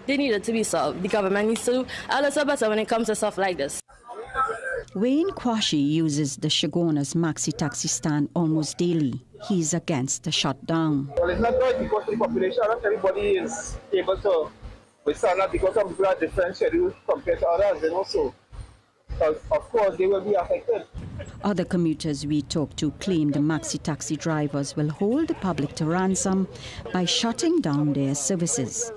they needed to be solved. The government needs to do a little better when it comes to stuff like this. Wayne Quashi uses the Shoguna's Maxi taxi stand almost daily. He's against the shutdown. Well, it's not right because the population, not everybody is able to withstand that because some people have different schedules compared to others, and also, of course, they will be affected. Other commuters we talked to claim the Maxi taxi drivers will hold the public to ransom by shutting down their services.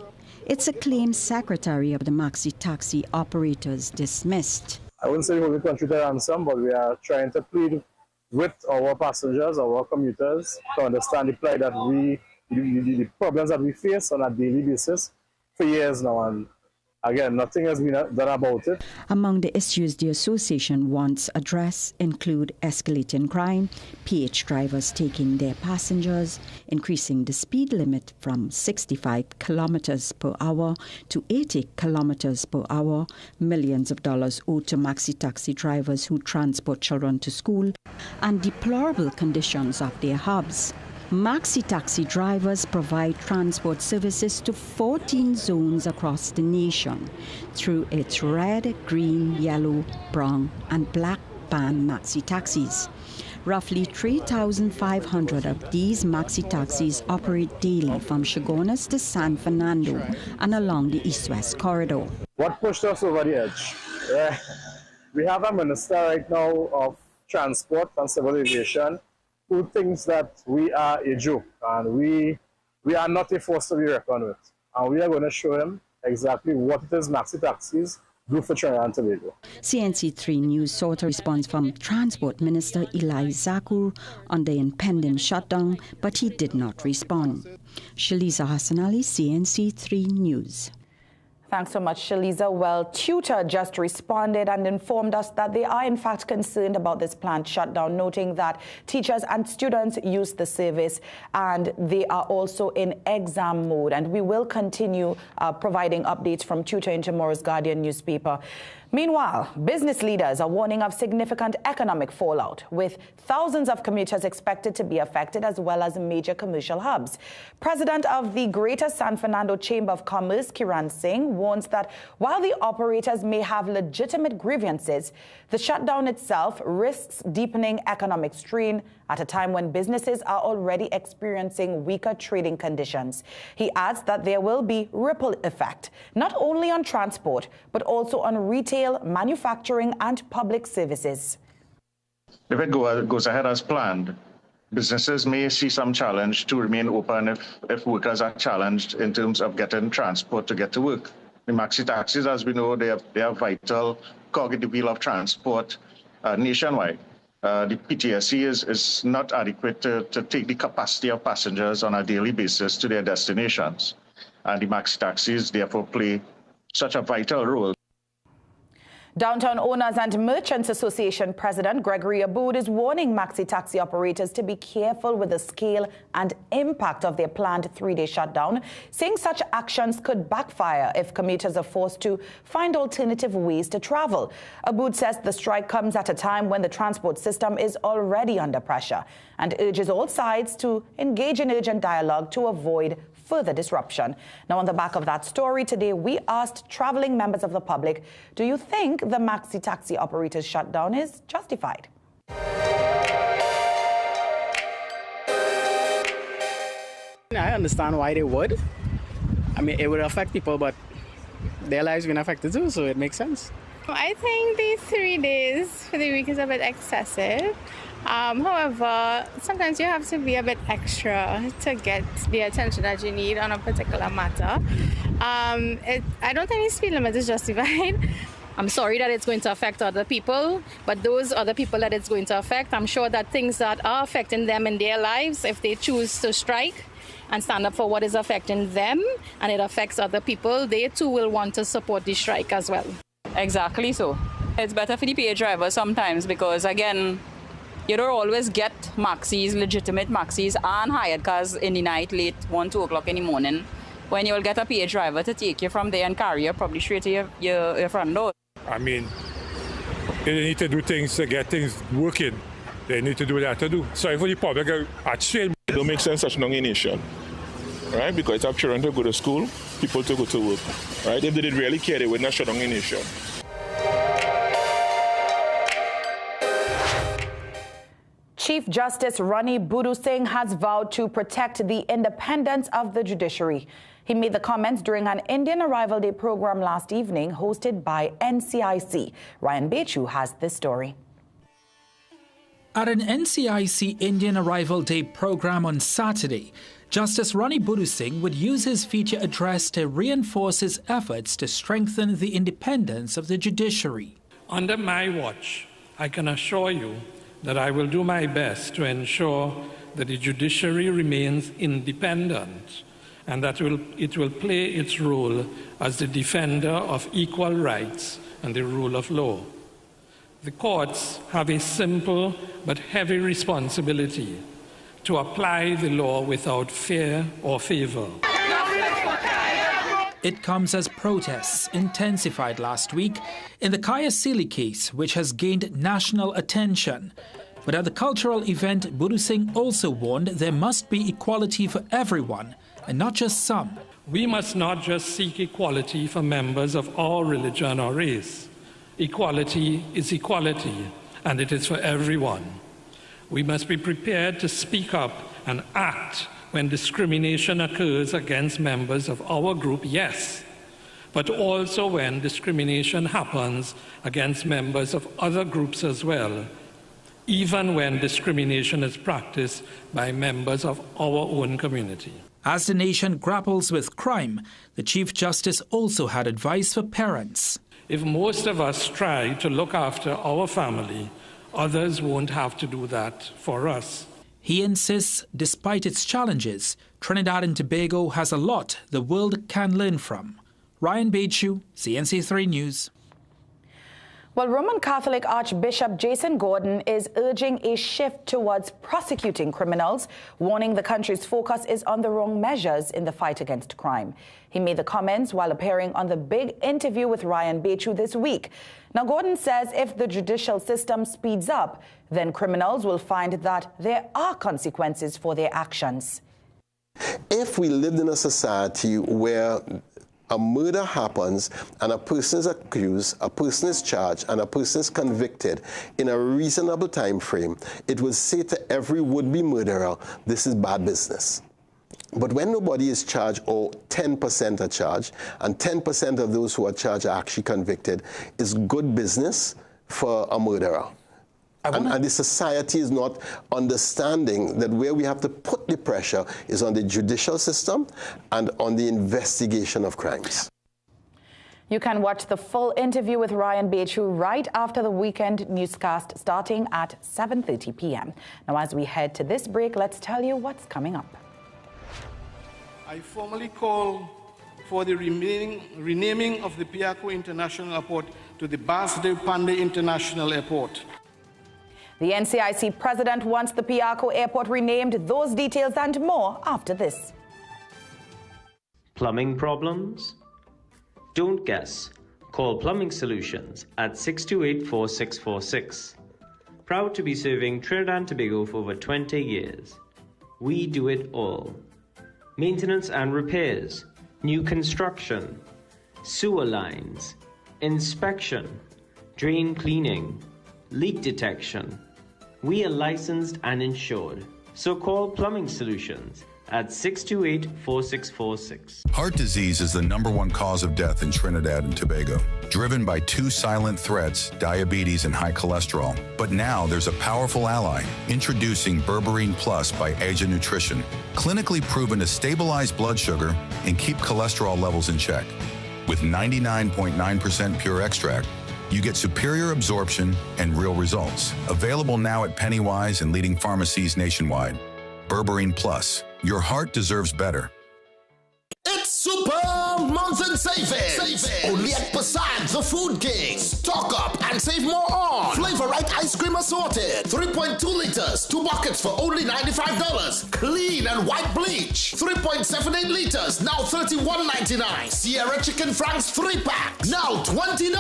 It's a claim Secretary of the Maxi taxi operators dismissed. I wouldn't say we hold the country to ransom, but we are trying to plead with our passengers, our commuters, to understand the plight that the problems that we face on a daily basis for years now, and again, nothing has been done about it. Among the issues the association wants addressed include escalating crime, PH drivers taking their passengers, increasing the speed limit from 65 kilometers per hour to 80 kilometers per hour, millions of dollars owed to Maxi taxi drivers who transport children to school, and deplorable conditions of their hubs. Maxi taxi drivers provide transport services to 14 zones across the nation through its red, green, yellow, brown, and black band Maxi taxis. Roughly 3,500 of these Maxi taxis operate daily from Chaguanas to San Fernando and along the east-west corridor. What pushed us over the edge? We have a minister right now of transport and civil aviation who thinks that we are a joke and we are not a force to be reckoned with. And we are going to show him exactly what it is Maxi taxis do for Trinidad and Tobago. CNC3 News sought a response from Transport Minister Eli Zakur on the impending shutdown, but he did not respond. Shaliza Hassanali, CNC3 News. Thanks so much, Shaliza. Well, Tutor just responded and informed us that they are in fact concerned about this planned shutdown, noting that teachers and students use the service and they are also in exam mode. And we will continue providing updates from Tutor in tomorrow's Guardian newspaper. Meanwhile, business leaders are warning of significant economic fallout, with thousands of commuters expected to be affected, as well as major commercial hubs. President of the Greater San Fernando Chamber of Commerce, Kiran Singh, warns that while the operators may have legitimate grievances, the shutdown itself risks deepening economic strain at a time when businesses are already experiencing weaker trading conditions. He adds that there will be ripple effect, not only on transport, but also on retail, manufacturing, and public services. If it goes ahead as planned, businesses may see some challenge to remain open if workers are challenged in terms of getting transport to get to work. The Maxi taxis, as we know, they are vital cog in the wheel of transport nationwide. The PTSC is not adequate to take the capacity of passengers on a daily basis to their destinations. And the Maxi taxis therefore play such a vital role. Downtown Owners and Merchants Association President Gregory Aboud is warning Maxi taxi operators to be careful with the scale and impact of their planned three-day shutdown, saying such actions could backfire if commuters are forced to find alternative ways to travel. Aboud says the strike comes at a time when the transport system is already under pressure and urges all sides to engage in urgent dialogue to avoid further disruption. Now, on the back of that story, today we asked traveling members of the public, do you think the Maxi taxi operators shutdown is justified? I understand why they would. I mean, it would affect people, but their lives have been affected too, so it makes sense. I think the 3 days for the week is a bit excessive. However, sometimes you have to be a bit extra to get the attention that you need on a particular matter. I don't think the speed limit is justified. I'm sorry that it's going to affect other people, but those other people that it's going to affect, I'm sure that things that are affecting them in their lives, if they choose to strike and stand up for what is affecting them and it affects other people, they too will want to support the strike as well. Exactly so. It's better for the PA drivers sometimes because, again, you don't always get Maxis, legitimate Maxis, and hired cars in the night, late 1, 2 o'clock in the morning, when you'll get a PA driver to take you from there and carry you probably straight to your front door. I mean, they need to do things to get things working. They need to do what they have to do. Sorry for the public. It don't make sense such long in nation. right? Because it's have children to go to school, people to go to work, right? If they didn't really care, they would not shut down the nation. Chief Justice Rani Budu Singh has vowed to protect the independence of the judiciary. He made the comments during an Indian Arrival Day program last evening hosted by NCIC. Ryan Bechu has this story. At an NCIC Indian Arrival Day program on Saturday, Justice Rani Budu Singh would use his feature address to reinforce his efforts to strengthen the independence of the judiciary. Under my watch, I can assure you that I will do my best to ensure that the judiciary remains independent and that it will play its role as the defender of equal rights and the rule of law. The courts have a simple but heavy responsibility to apply the law without fear or favor. It comes as protests intensified last week in the Kaya Sealy case, which has gained national attention. But at the cultural event, Budu Singh also warned there must be equality for everyone and not just some. We must not just seek equality for members of our religion or race. Equality is equality, and it is for everyone. We must be prepared to speak up and act when discrimination occurs against members of our group, yes, but also when discrimination happens against members of other groups as well, even when discrimination is practiced by members of our own community. As the nation grapples with crime, the Chief Justice also had advice for parents. If most of us try to look after our family, others won't have to do that for us. He insists, despite its challenges, Trinidad and Tobago has a lot the world can learn from. Ryan Bechu, CNC3 News. Well, Roman Catholic Archbishop Jason Gordon is urging a shift towards prosecuting criminals, warning the country's focus is on the wrong measures in the fight against crime. He made the comments while appearing on the big interview with Ryan Bechu this week. Now, Gordon says if the judicial system speeds up, then criminals will find that there are consequences for their actions. If we lived in a society where a murder happens and a person is accused, a person is charged, and a person is convicted in a reasonable time frame, it would say to every would-be murderer, this is bad business. But when nobody is charged, or 10% are charged, and 10% of those who are charged are actually convicted, is good business for a murderer. And the society is not understanding that where we have to put the pressure is on the judicial system and on the investigation of crimes. You can watch the full interview with Ryan Bechu right after the weekend newscast starting at 7:30 p.m. Now, as we head to this break, let's tell you what's coming up. I formally call for the renaming of the Piako International Airport to the Basdev Pandey International Airport. The NCIC president wants the Piako Airport renamed. Those details and more after this. Plumbing problems? Don't guess. Call Plumbing Solutions at 628-4646. Proud to be serving Trinidad and Tobago for over 20 years. We do it all. Maintenance and repairs, new construction, sewer lines, inspection, drain cleaning, leak detection. We are licensed and insured, so call Plumbing Solutions at 628-4646. Heart disease is the #1 cause of death in Trinidad and Tobago, driven by 2 silent threats, diabetes and high cholesterol. But now there's a powerful ally, introducing Berberine Plus by Asia Nutrition, clinically proven to stabilize blood sugar and keep cholesterol levels in check. With 99.9% pure extract, you get superior absorption and real results. Available now at Pennywise and leading pharmacies nationwide. Berberine Plus. Your heart deserves better. It's Super Mountain Savings. Only at Passage, the Food King. Stock up and save more on Flavorite ice cream assorted. 3.2 liters, 2 buckets for only $95. Clean and white bleach. 3.78 liters, now $31.99. Sierra Chicken Franks 3-pack, now $20.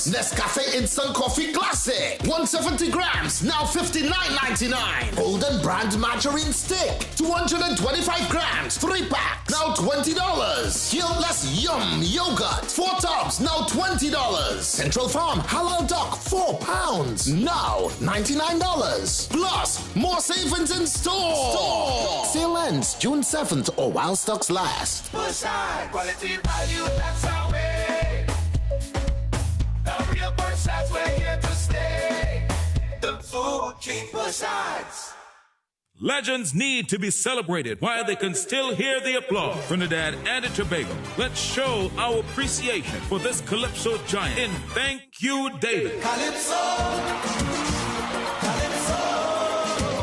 Nescafe Instant Coffee Classic, 170 grams, now $59.99. Golden Brand Margarine Stick, 225 grams, 3-pack, now $20. Guiltless Yum Yogurt, 4 tubs, now $20. Central Farm Halal Duck, 4 pounds, now $99. Plus, more savings in store. Sale ends June 7th or while stocks last. Bushside, quality value, that's our way. The real Bushsides, we're here to stay. The Food King Bushsides. Legends need to be celebrated while they can still hear the applause. Trinidad and Tobago, let's show our appreciation for this Calypso giant in Thank You, David. Calypso.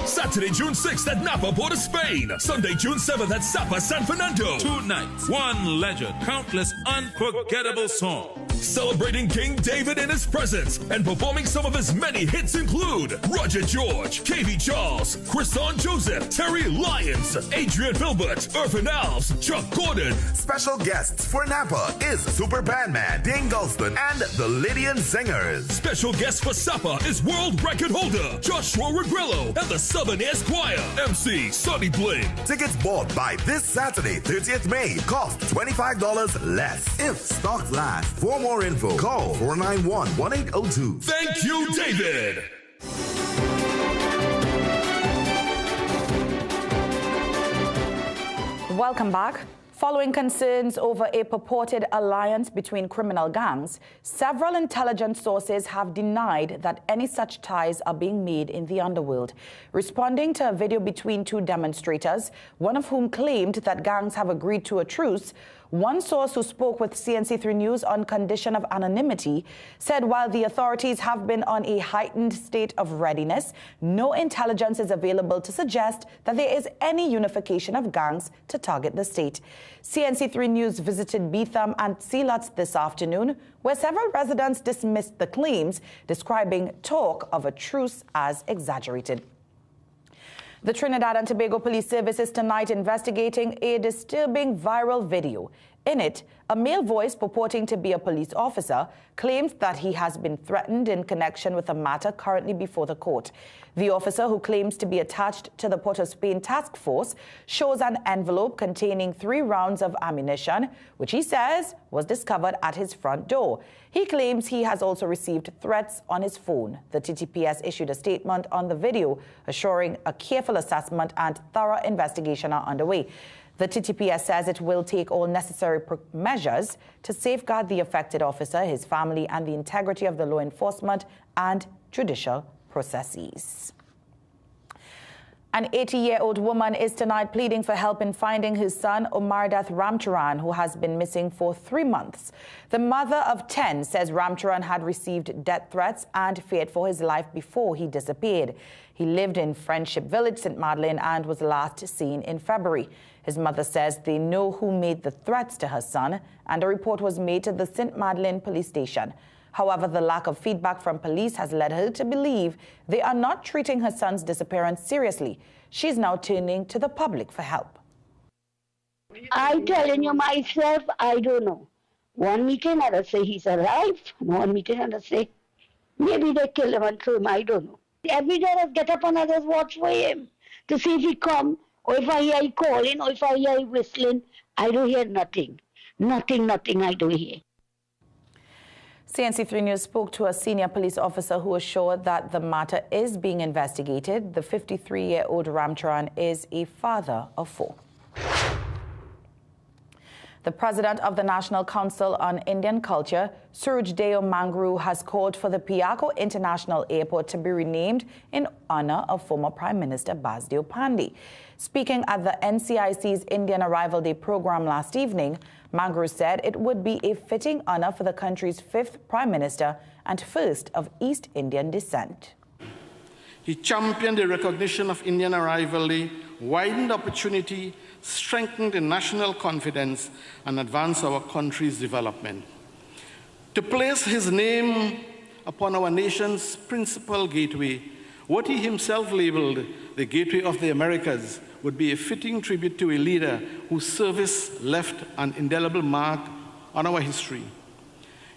Saturday, June 6th at Napa, Port of Spain. Sunday, June 7th at Sapa, San Fernando. 2 nights, 1 legend, countless unforgettable songs. Celebrating King David in his presence and performing some of his many hits include Roger George, KV Charles, Kriston Joseph, Terry Lyons, Adrian Filbert, Irvin Alves, Chuck Gordon. Special guests for Napa is Super Bandman Dane Gulston and the Lydian Singers. Special guest for Sapa is world record holder Joshua Regrillo and the Southern Esquire, MC Sonny Bling. Tickets bought by this Saturday, 30th May, cost $25 less. If stocks last. For more info, call 491-1802. Thank you, David. Welcome back. Following concerns over a purported alliance between criminal gangs, several intelligence sources have denied that any such ties are being made in the underworld. Responding to a video between 2 demonstrators, one of whom claimed that gangs have agreed to a truce, one source who spoke with CNC3 News on condition of anonymity said while the authorities have been on a heightened state of readiness, no intelligence is available to suggest that there is any unification of gangs to target the state. CNC3 News visited Beetham and Sealots this afternoon, where several residents dismissed the claims, describing talk of a truce as exaggerated. The Trinidad and Tobago Police Service is tonight investigating a disturbing viral video. In it, a male voice purporting to be a police officer claims that he has been threatened in connection with a matter currently before the court. The officer, who claims to be attached to the Port of Spain task force, shows an envelope containing 3 rounds of ammunition, which he says was discovered at his front door. He claims he has also received threats on his phone. The TTPS issued a statement on the video, assuring a careful assessment and thorough investigation are underway. The TTPS says it will take all necessary measures to safeguard the affected officer, his family, and the integrity of the law enforcement and judicial processes. An 80-year-old woman is tonight pleading for help in finding his son, Omardath Ramcharan, who has been missing for 3 months. The mother of 10 says Ramcharan had received death threats and feared for his life before he disappeared. He lived in Friendship Village, St. Madeleine, and was last seen in February. His mother says they know who made the threats to her son, and a report was made to the St. Madeleine police station. However, the lack of feedback from police has led her to believe they are not treating her son's disappearance seriously. She's now turning to the public for help. I telling you myself, I don't know. One meeting others say he's alive, one meeting others say maybe they kill him and throw him, I don't know. Every day I get up and others watch for him to see if he come, or if I hear he calling, or if I hear he whistling. I don't hear nothing. Nothing I don't hear. CNC3 News spoke to a senior police officer who assured that the matter is being investigated. The 53-year-old Ramcharan is a father of 4. The president of the National Council on Indian Culture, Surajdev Mangru, has called for the Piako International Airport to be renamed in honor of former Prime Minister Basdeo Pandey. Speaking at the NCIC's Indian Arrival Day program last evening, Mangru said it would be a fitting honor for the country's 5th Prime Minister and first of East Indian descent. He championed the recognition of Indian Arrival Day, widened opportunity strengthen the national confidence, and advance our country's development. To place his name upon our nation's principal gateway, what he himself labeled the Gateway of the Americas, would be a fitting tribute to a leader whose service left an indelible mark on our history.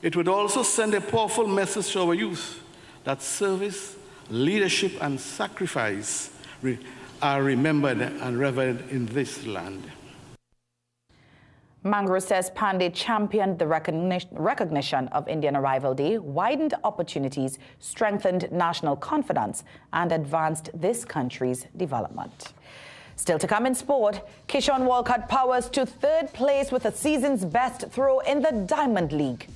It would also send a powerful message to our youth that service, leadership, and sacrifice are remembered and revered in this land. Mangro says Pandey championed the recognition of Indian Arrival Day, widened opportunities, strengthened national confidence, and advanced this country's development. Still to come in sport, Kishon Walcott powers to third place with a season's best throw in the Diamond League.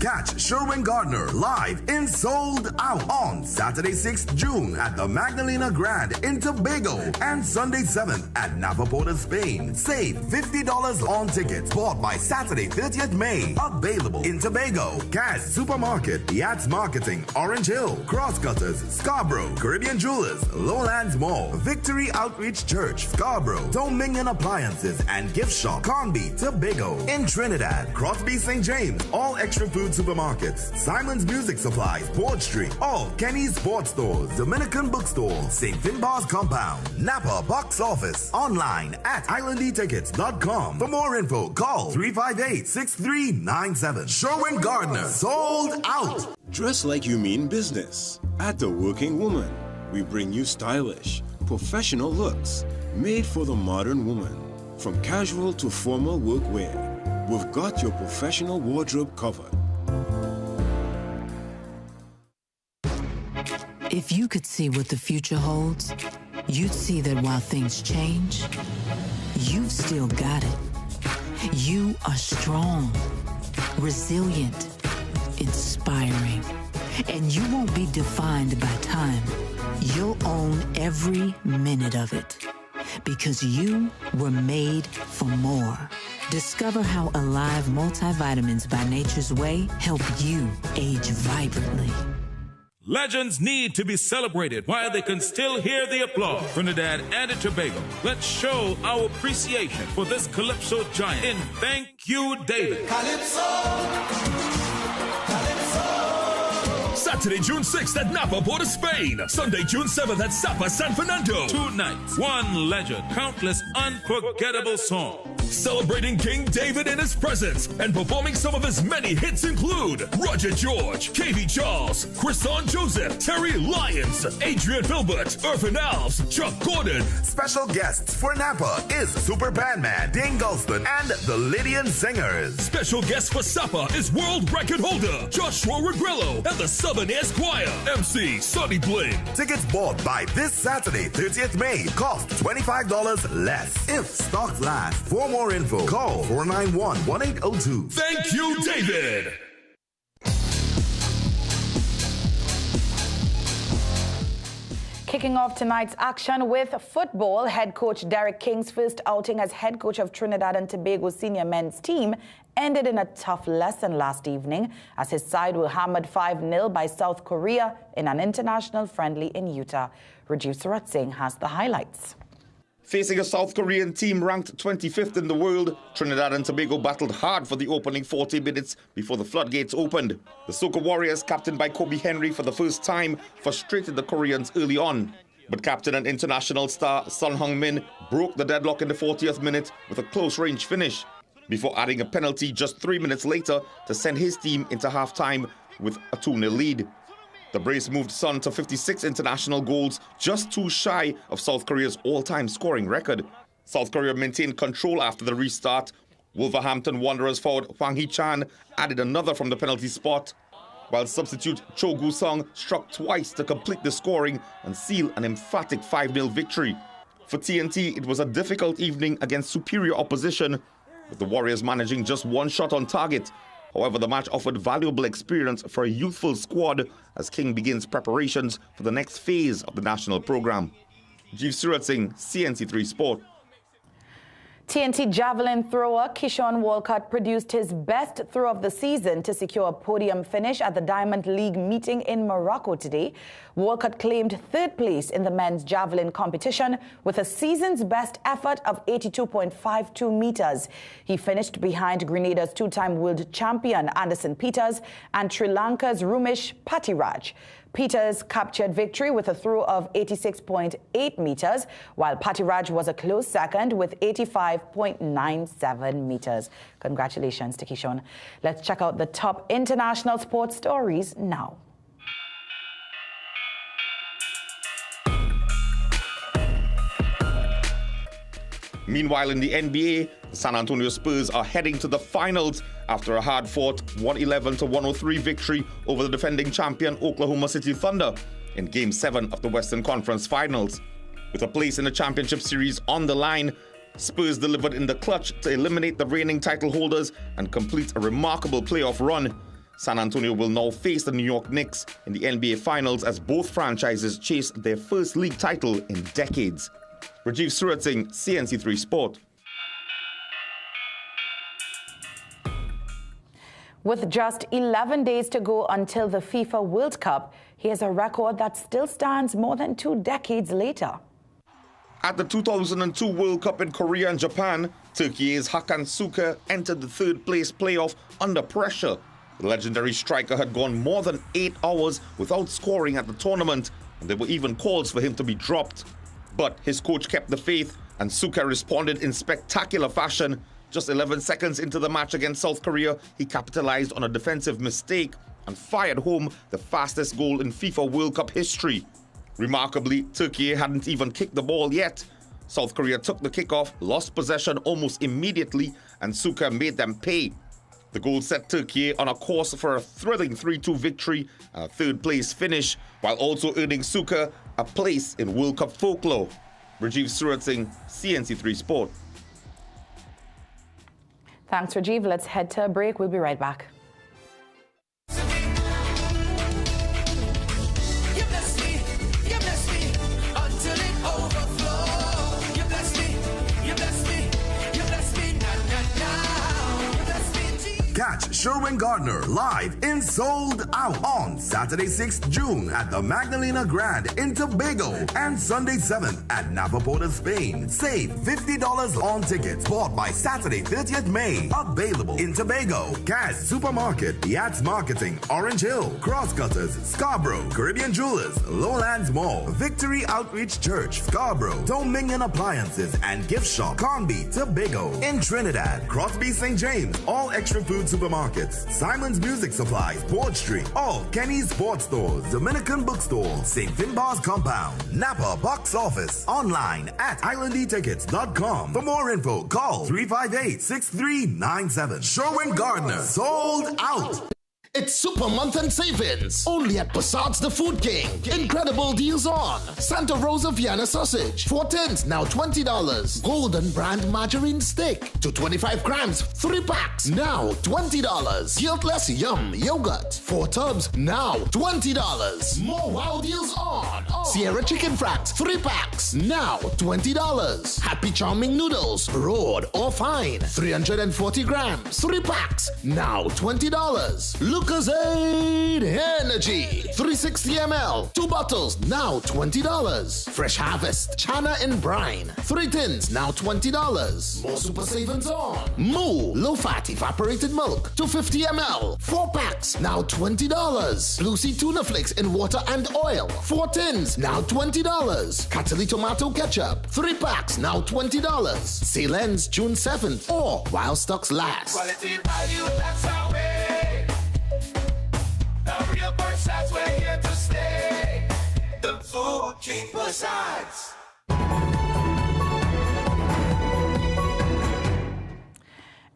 Catch Sherwin Gardner live in Sold Out on Saturday 6th June at the Magdalena Grand in Tobago and Sunday 7th at Napa Porta, Spain. Save $50 on tickets bought by Saturday 30th May. Available in Tobago, Cass Supermarket, Yats Marketing, Orange Hill, Crosscutters, Scarborough, Caribbean Jewelers, Lowlands Mall, Victory Outreach Church, Scarborough, Dominion Appliances and Gift Shop, Conby, Tobago. In Trinidad, Crosby St. James, All Extra Food Supermarkets, Simon's Music Supplies, Port Street, all Kenny's Sports Stores, Dominican Bookstore, St. Finbar's Compound, Napa Box Office, online at islandetickets.com. For more info, call 358-6397. Sherwin Gardner, Sold Out. Dress like you mean business. At The Working Woman, we bring you stylish, professional looks made for the modern woman. From casual to formal workwear, we've got your professional wardrobe covered. If you could see what the future holds, you'd see that while things change, you've still got it. You are strong, resilient, inspiring, and you won't be defined by time. You'll own every minute of it because you were made for more. Discover how Alive multivitamins by Nature's Way help you age vibrantly. Legends need to be celebrated while they can still hear the applause. Trinidad and Tobago, let's show our appreciation for this Calypso giant in Thank You, David. Saturday, June 6th at Napa Porta, Spain. Sunday, June 7th at Sapa, San Fernando. 2 nights, 1 legend, countless unforgettable songs. Celebrating King David in his presence and performing some of his many hits include Roger George, K.V. Charles, Chrison Joseph, Terry Lyons, Adrian Filbert, Irvin Alves, Chuck Gordon. Special guests for Napa is Super Bandman, Dane Gulston, and the Lydian Singers. Special guest for Sapa is world record holder Joshua Regrillo and the Southern Air Choir. MC Sonny Bling. Tickets bought by this Saturday, 30th May. Cost $25 less. If stocks last. For more info, call 491-1802. Thank you, David. Kicking off tonight's action with football, head coach Derek King's first outing as head coach of Trinidad and Tobago senior men's team ended in a tough lesson last evening as his side were hammered 5-0 by South Korea in an international friendly in Utah. Rajiv Surat Singh has the highlights. Facing a South Korean team ranked 25th in the world, Trinidad and Tobago battled hard for the opening 40 minutes before the floodgates opened. The Soca Warriors, captained by Kobe Henry for the first time, frustrated the Koreans early on. But captain and international star Son Heung-min broke the deadlock in the 40th minute with a close-range finish, before adding a penalty just 3 minutes later to send his team into half-time with a 2-0 lead. The brace moved Son to 56 international goals, just 2 shy of South Korea's all-time scoring record. South Korea maintained control after the restart. Wolverhampton Wanderers forward Hwang Hee-chan added another from the penalty spot, while substitute Cho Gu-sung struck twice to complete the scoring and seal an emphatic 5-0 victory. For TNT, it was a difficult evening against superior opposition, with the Warriors managing just 1 shot on target. However, the match offered valuable experience for a youthful squad as King begins preparations for the next phase of the national program. Jeev Surat Singh, CNC3 Sport. TNT javelin thrower Kishon Walcott produced his best throw of the season to secure a podium finish at the Diamond League meeting in Morocco today. Walcott claimed third place in the men's javelin competition with a season's best effort of 82.52 meters. He finished behind Grenada's two-time world champion Anderson Peters and Sri Lanka's Rumesh Patiraj. Peters captured victory with a throw of 86.8 meters, while Patiraj was a close second with 85.97 meters. Congratulations to Kishon. Let's check out the top international sports stories now. Meanwhile, in the NBA, the San Antonio Spurs are heading to the finals after a hard-fought 111-103 victory over the defending champion Oklahoma City Thunder in Game 7 of the Western Conference Finals. With a place in the championship series on the line, Spurs delivered in the clutch to eliminate the reigning title holders and complete a remarkable playoff run. San Antonio will now face the New York Knicks in the NBA Finals as both franchises chase their first league title in decades. Rajiv Surat Singh, CNC3 Sport. With just 11 days to go until the FIFA World Cup, he has a record that still stands more than 2 decades later. At the 2002 World Cup in Korea and Japan, Turkey's Hakan Suker entered the third-place playoff under pressure. The legendary striker had gone more than 8 hours without scoring at the tournament, and there were even calls for him to be dropped. But his coach kept the faith, and Suker responded in spectacular fashion. Just 11 seconds into the match against South Korea, he capitalized on a defensive mistake and fired home the fastest goal in FIFA World Cup history. Remarkably, Turkey hadn't even kicked the ball yet. South Korea took the kickoff, lost possession almost immediately, and Suker made them pay. The goal set Turkey on a course for a thrilling 3-2 victory and a third-place finish, while also earning Suker a place in World Cup folklore. Rajiv Surat Singh, CNC3 Sport. Thanks, Rajiv. Let's head to a break. We'll be right back. Catch Sherwin Gardner live in Sold Out on Saturday 6th June at the Magdalena Grand in Tobago and Sunday 7th at Napa Porta, Spain. Save $50 on tickets bought by Saturday 30th May. Available in Tobago, Cass Supermarket, Yachts Marketing, Orange Hill, Crosscutters, Scarborough, Caribbean Jewelers, Lowlands Mall, Victory Outreach Church, Scarborough, Dominion Appliances and Gift Shop, Conby, Tobago. In Trinidad, Crosby St. James, All Extra Food Supermarkets, Simon's Music Supplies, Port Street, all Kenny's Sports Stores, Dominican Bookstore, St. Finbar's Compound, Napa Box Office, online at islandetickets.com. For more info, call 358-6397. Sherwin Gardner, Sold Out. It's Super Month and Savings, only at Passad's The Food King. Incredible deals on Santa Rosa Vienna Sausage, 4 tins, now $20. Golden Brand Margarine Stick, to 25 grams, 3 packs, now $20. Guiltless Yum Yogurt, 4 tubs, now $20. More wow deals on Sierra Chicken Fracks, 3 packs, now $20. Happy Charming Noodles, rolled or fine, 340 grams, 3 packs, now $20. Lucozade Energy, 360 ml, 2 bottles, now $20. Fresh Harvest Chana and Brine, 3 tins, now $20. More super savings on Moo Low Fat Evaporated Milk, 250 ml, 4 packs, now $20. Blue Sea Tuna Flakes in water and oil, 4 tins, now $20. Cataly Tomato Ketchup, 3 packs, now $20. Sale ends June 7th or while stocks last. Quality value, that's our way. That's we're here to stay. The Food King Passad's.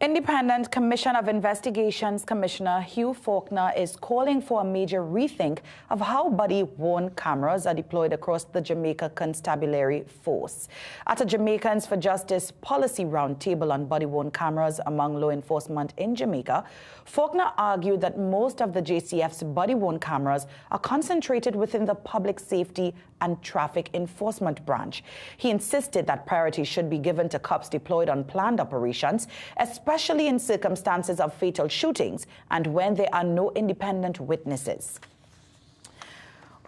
Independent Commission of Investigations Commissioner Hugh Faulkner is calling for a major rethink of how body-worn cameras are deployed across the Jamaica Constabulary Force. At a Jamaicans for Justice policy roundtable on body-worn cameras among law enforcement in Jamaica, Faulkner argued that most of the JCF's body-worn cameras are concentrated within the Public Safety and Traffic Enforcement branch. He insisted that priority should be given to cops deployed on planned operations, especially in circumstances of fatal shootings and when there are no independent witnesses.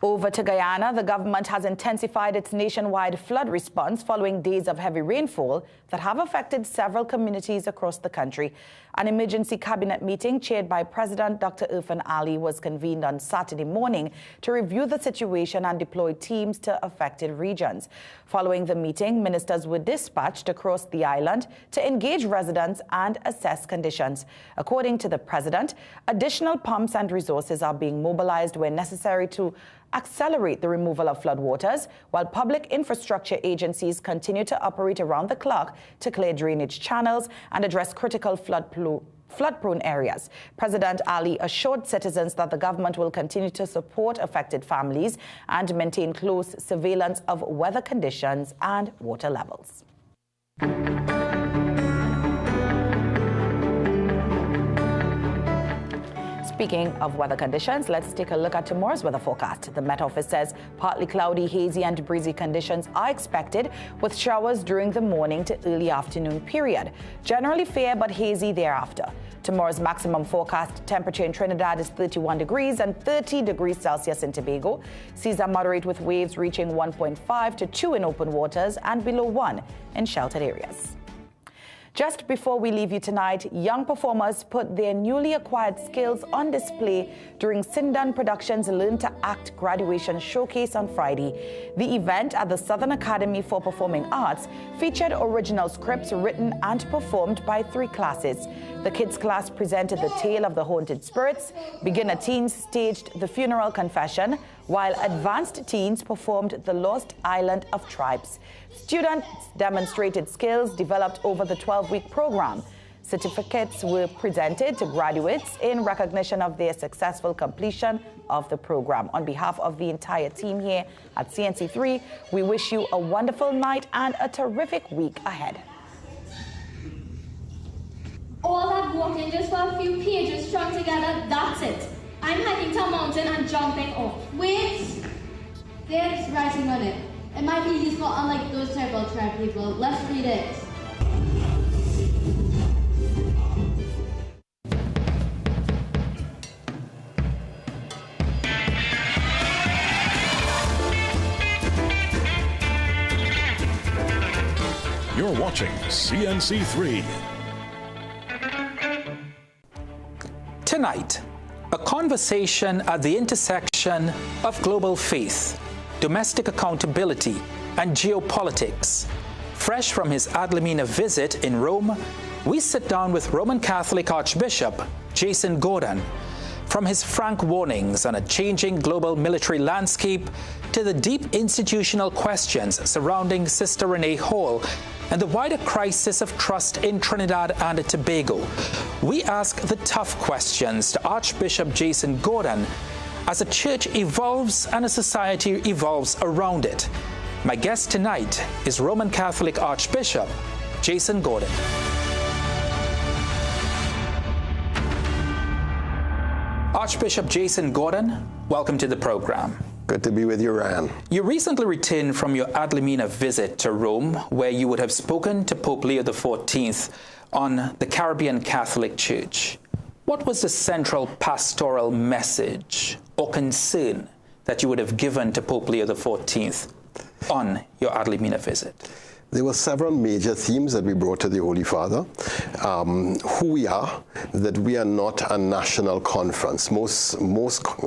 Over to Guyana, the government has intensified its nationwide flood response following days of heavy rainfall that have affected several communities across the country. An emergency cabinet meeting chaired by President Dr. Irfan Ali was convened on Saturday morning to review the situation and deploy teams to affected regions. Following the meeting, ministers were dispatched across the island to engage residents and assess conditions. According to the president, additional pumps and resources are being mobilized where necessary to accelerate the removal of floodwaters, while public infrastructure agencies continue to operate around the clock to clear drainage channels and address critical flood-prone areas. President Ali assured citizens that the government will continue to support affected families and maintain close surveillance of weather conditions and water levels. Speaking of weather conditions, let's take a look at tomorrow's weather forecast. The Met Office says partly cloudy, hazy and breezy conditions are expected with showers during the morning to early afternoon period. Generally fair but hazy thereafter. Tomorrow's maximum forecast temperature in Trinidad is 31 degrees and 30 degrees Celsius in Tobago. Seas are moderate with waves reaching 1.5 to 2 in open waters and below 1 in sheltered areas. Just before we leave you tonight, young performers put their newly acquired skills on display during Sindan Productions' Learn to Act graduation showcase on Friday. The event at the Southern Academy for Performing Arts featured original scripts written and performed by 3 classes. The kids class presented The Tale of the Haunted Spirits, beginner teens staged The Funeral Confession, while advanced teens performed The Lost Island of Tribes. Students demonstrated skills developed over the 12-week program. Certificates were presented to graduates in recognition of their successful completion of the program. On behalf of the entire team here at CNC3, we wish you a wonderful night and a terrific week ahead. All that walking just for a few pages strung together, that's it. I'm hiking to a mountain and jumping off. Wait! There's writing on it. It might be useful unlike those terrible tribe people. Let's read it. You're watching CNC3. Tonight, a conversation at the intersection of global faith, domestic accountability, and geopolitics. Fresh from his Adlimina visit in Rome, we sit down with Roman Catholic Archbishop Jason Gordon. From his frank warnings on a changing global military landscape to the deep institutional questions surrounding Sister Renee Hall and the wider crisis of trust in Trinidad and Tobago, we ask the tough questions to Archbishop Jason Gordon as a church evolves and a society evolves around it. My guest tonight is Roman Catholic Archbishop Jason Gordon. Archbishop Jason Gordon, welcome to the program. Good to be with you, Ryan. You recently returned from your Adlimina visit to Rome, where you would have spoken to Pope Leo XIV on the Caribbean Catholic Church. What was the central pastoral message or concern that you would have given to Pope Leo XIV on your Adlimina visit? There were several major themes that we brought to the Holy Father. Who we are, that we are not a national conference. Most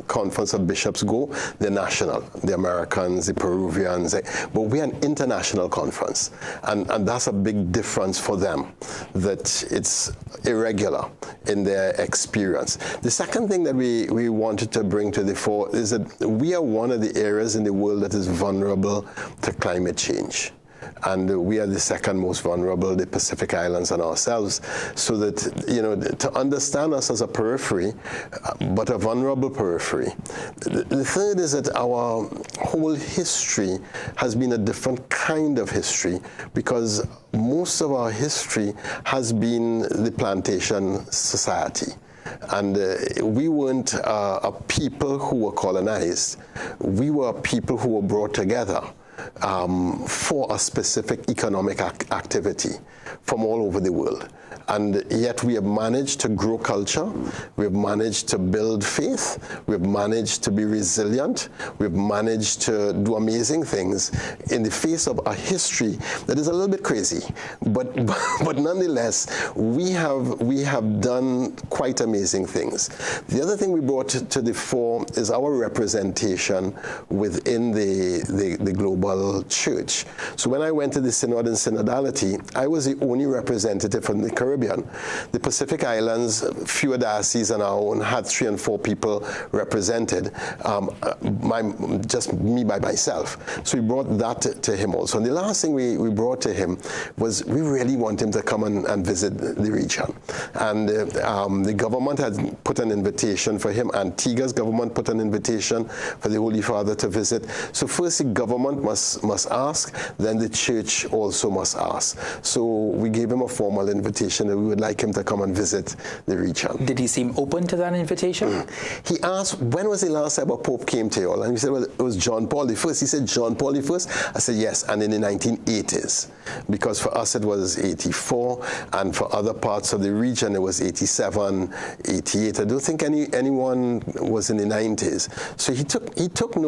conference of bishops go, they're national. The Americans, the Peruvians, but we're an international conference. And that's a big difference for them, that it's irregular in their experience. The second thing that we wanted to bring to the fore is that we are one of the areas in the world that is vulnerable to climate change. And we are the second most vulnerable, the Pacific Islands and ourselves. So that, to understand us as a periphery, but a vulnerable periphery. The third is that our whole history has been a different kind of history, because most of our history has been the plantation society. And we weren't a people who were colonized. We were people who were brought together for a specific economic activity from all over the world. And yet we have managed to grow culture, we have managed to build faith, we have managed to be resilient, we have managed to do amazing things in the face of a history that is a little bit crazy. But nonetheless, we have done quite amazing things. The other thing we brought to the fore is our representation within the global church. So when I went to the Synod and Synodality, I was the only representative from the Caribbean. The Pacific Islands, fewer dioceses than our own, had 3 and 4 people represented, just me by myself. So we brought that to him also. And the last thing we brought to him was we really want him to come and visit the region. And the government had put an invitation for him. Antigua's government put an invitation for the Holy Father to visit. So first the government must ask, then the church also must ask. So we gave him a formal invitation that we would like him to come and visit the region. Did he seem open to that invitation? He asked, when was the last time a Pope came to you all? And we said, well, it was John Paul I. He said, John Paul I? I said, yes, and in the 1980s. Because for us it was 84, and for other parts of the region it was 87, 88. I don't think anyone was in the 90s. So he took note